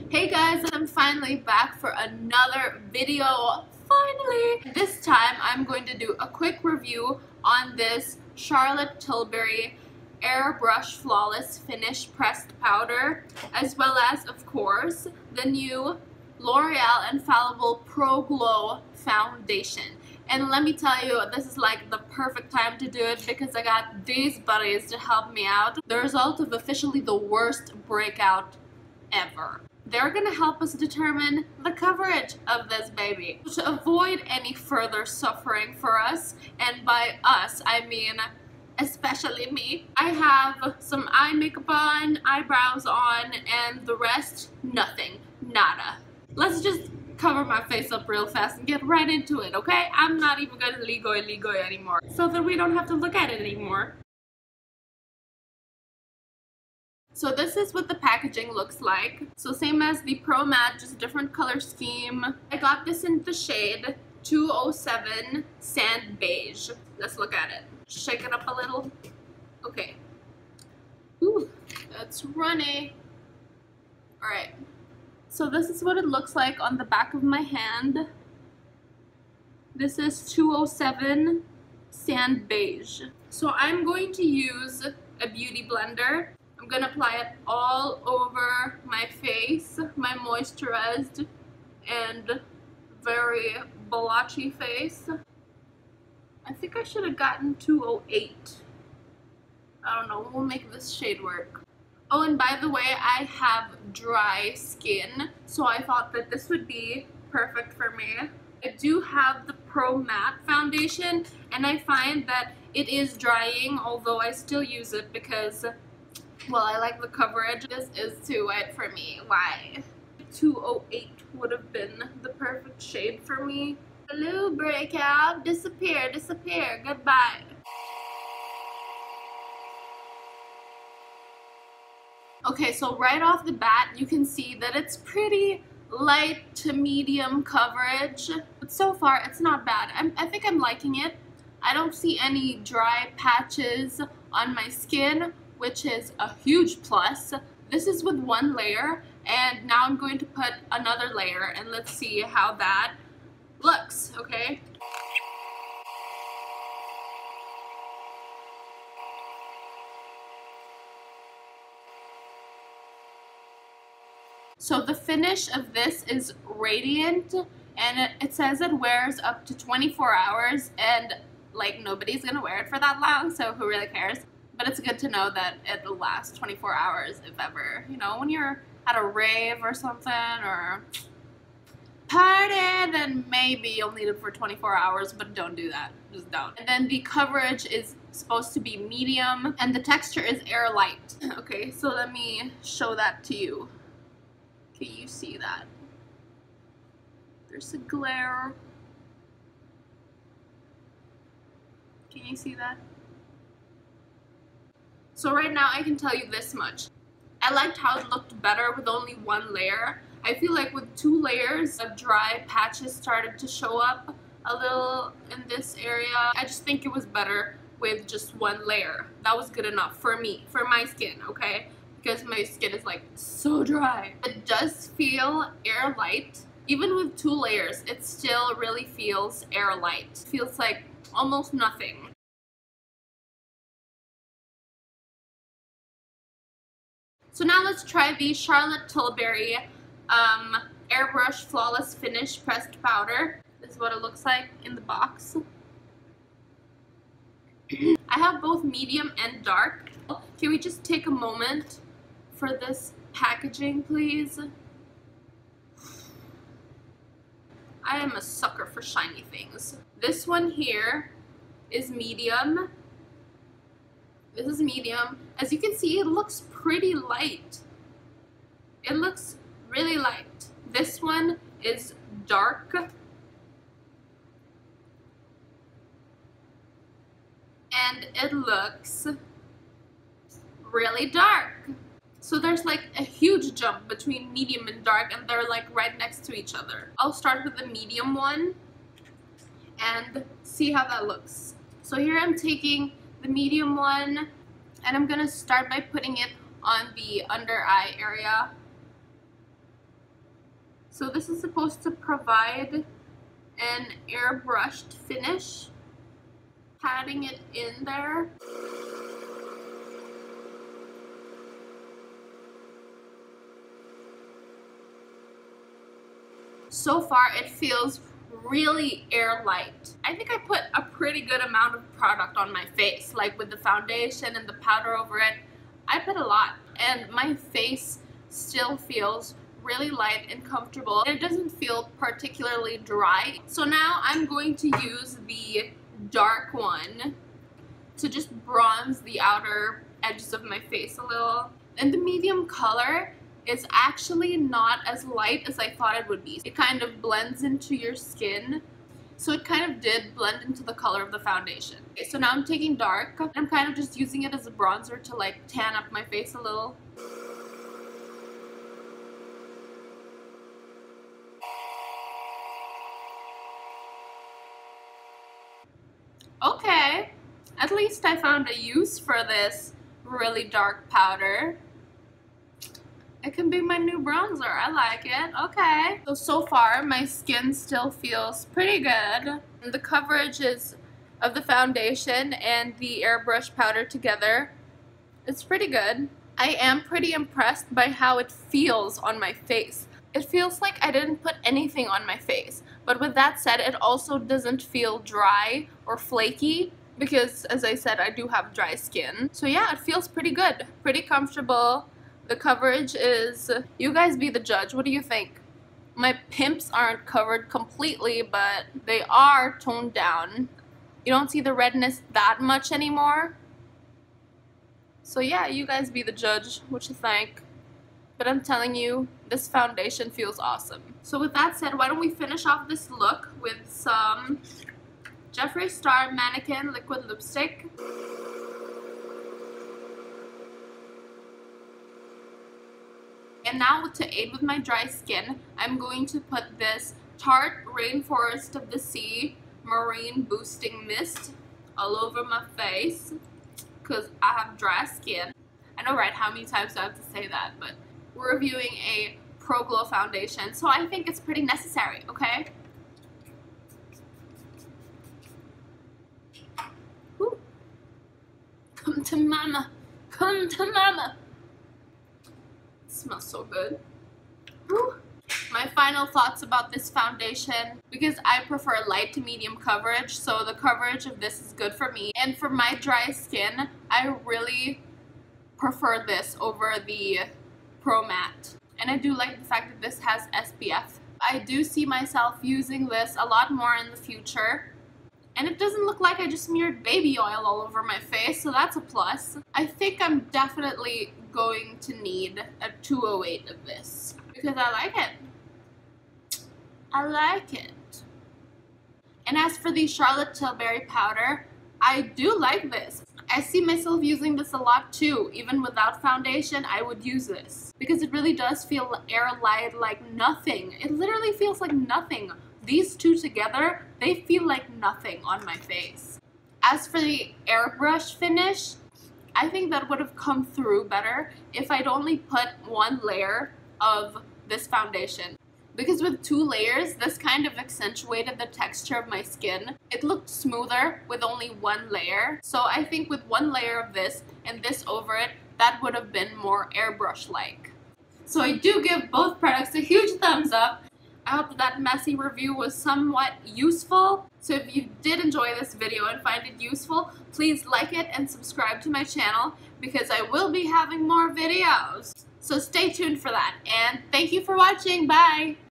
Hey guys, I'm finally back for another video. Finally! This time I'm going to do a quick review on this Charlotte Tilbury Airbrush Flawless Finish Pressed Powder, as well as, of course, the new L'Oreal Infallible Pro Glow Foundation. And let me tell you, this is like the perfect time to do it because I got these buddies to help me out. The result of officially the worst breakout ever. They're gonna help us determine the coverage of this baby to avoid any further suffering for us. And by us, I mean especially me. I have some eye makeup on, eyebrows on, and the rest, nothing. Nada. Let's just cover my face up real fast and get right into it, okay? I'm not even gonna ligoy anymore, so that we don't have to look at it anymore. So this is what the packaging looks like. So same as the Pro Matte, just different color scheme. I got this in the shade 207 Sand Beige. Let's look at it. Shake it up a little. Okay. Ooh, that's runny. Alright. So this is what it looks like on the back of my hand. This is 207 Sand Beige. So I'm going to use a beauty blender. I'm going to apply it all over my face, my moisturized and very blotchy face. I think I should have gotten 208. I don't know, we'll make this shade work. Oh, and by the way, I have dry skin, so I thought that this would be perfect for me. I do have the Pro Matte foundation, and I find that it is drying, although I still use it because, well, I like the coverage. This is too wet for me. Why? 208 would have been the perfect shade for me. Hello, breakout. Disappear, disappear. Goodbye. Okay, so right off the bat, you can see that it's pretty light to medium coverage. But so far, it's not bad. I think I'm liking it. I don't see any dry patches on my skin, which is a huge plus. This is with one layer, and now I'm going to put another layer, and let's see how that looks, okay? So the finish of this is radiant, and it says it wears up to 24 hours, and like nobody's gonna wear it for that long, so who really cares? But it's good to know that it'll last 24 hours if ever, you know, when you're at a rave or something, or party, then maybe you'll need it for 24 hours, but don't do that, just don't. And then the coverage is supposed to be medium, and the texture is air light. Okay, so let me show that to you. Can you see that? There's a glare. Can you see that? So right now I can tell you this much. I liked how it looked better with only one layer. I feel like with two layers, the dry patches started to show up a little in this area. I just think it was better with just one layer. That was good enough for me, for my skin, okay? Because my skin is like so dry. It does feel air light. Even with two layers, it still really feels air light. It feels like almost nothing. So now let's try the Charlotte Tilbury Airbrush Flawless Finish Pressed Powder. This is what it looks like in the box. I have both medium and dark. Can we just take a moment for this packaging, please? I am a sucker for shiny things. This one here is medium. This is medium. As you can see, it looks pretty light. It looks really light. This one is dark. And it looks really dark. So there's like a huge jump between medium and dark, and they're like right next to each other. I'll start with the medium one and see how that looks. So here I'm taking the medium one, and I'm gonna start by putting it on the under eye area. So this is supposed to provide an airbrushed finish. Patting it in there. So far it feels really air light. I think I put a pretty good amount of product on my face, like with the foundation and the powder over it. I put a lot, and my face still feels really light and comfortable. It doesn't feel particularly dry. So now I'm going to use the dark one to just bronze the outer edges of my face a little. And the medium color is actually not as light as I thought it would be. It kind of blends into your skin. So it kind of did blend into the color of the foundation. Okay, so now I'm taking dark. I'm kind of just using it as a bronzer to like tan up my face a little. Okay, at least I found a use for this really dark powder. It can be my new bronzer. I like it. Okay. So far, my skin still feels pretty good. The coverage is of the foundation and the airbrush powder together. It's pretty good. I am pretty impressed by how it feels on my face. It feels like I didn't put anything on my face. But with that said, it also doesn't feel dry or flaky because, as I said, I do have dry skin. So yeah, it feels pretty good. Pretty comfortable. The coverage is, you guys be the judge. What do you think? My pimps aren't covered completely, but they are toned down. You don't see the redness that much anymore. So yeah, you guys be the judge. What you think? But I'm telling you, this foundation feels awesome. So with that said, why don't we finish off this look with some Jeffree Star Mannequin liquid lipstick. And now, to aid with my dry skin, I'm going to put this Tarte Rainforest of the Sea Marine Boosting Mist all over my face because I have dry skin. I know, right? How many times do I have to say that? But we're reviewing a Pro Glow foundation, so I think it's pretty necessary, okay? Whew. Come to mama. Come to mama. It smells so good. Whew. My final thoughts about this foundation, because I prefer light to medium coverage, so the coverage of this is good for me. And for my dry skin, I really prefer this over the Pro Matte. And I do like the fact that this has SPF. I do see myself using this a lot more in the future. And it doesn't look like I just smeared baby oil all over my face, so that's a plus. I think I'm definitely going to need a 208 of this because I like it. I like it. And as for the Charlotte Tilbury powder, I do like this. I see myself using this a lot too. Even without foundation, I would use this because it really does feel air light like nothing. It literally feels like nothing. These two together, they feel like nothing on my face. As for the airbrush finish, I think that would have come through better if I'd only put one layer of this foundation. Because with 2 layers, this kind of accentuated the texture of my skin. It looked smoother with only 1 layer. So I think with 1 layer of this and this over it, that would have been more airbrush-like. So I do give both products a huge thumbs up. I hope that messy review was somewhat useful. So if you did enjoy this video and find it useful, please like it and subscribe to my channel because I will be having more videos. So stay tuned for that, and thank you for watching. Bye!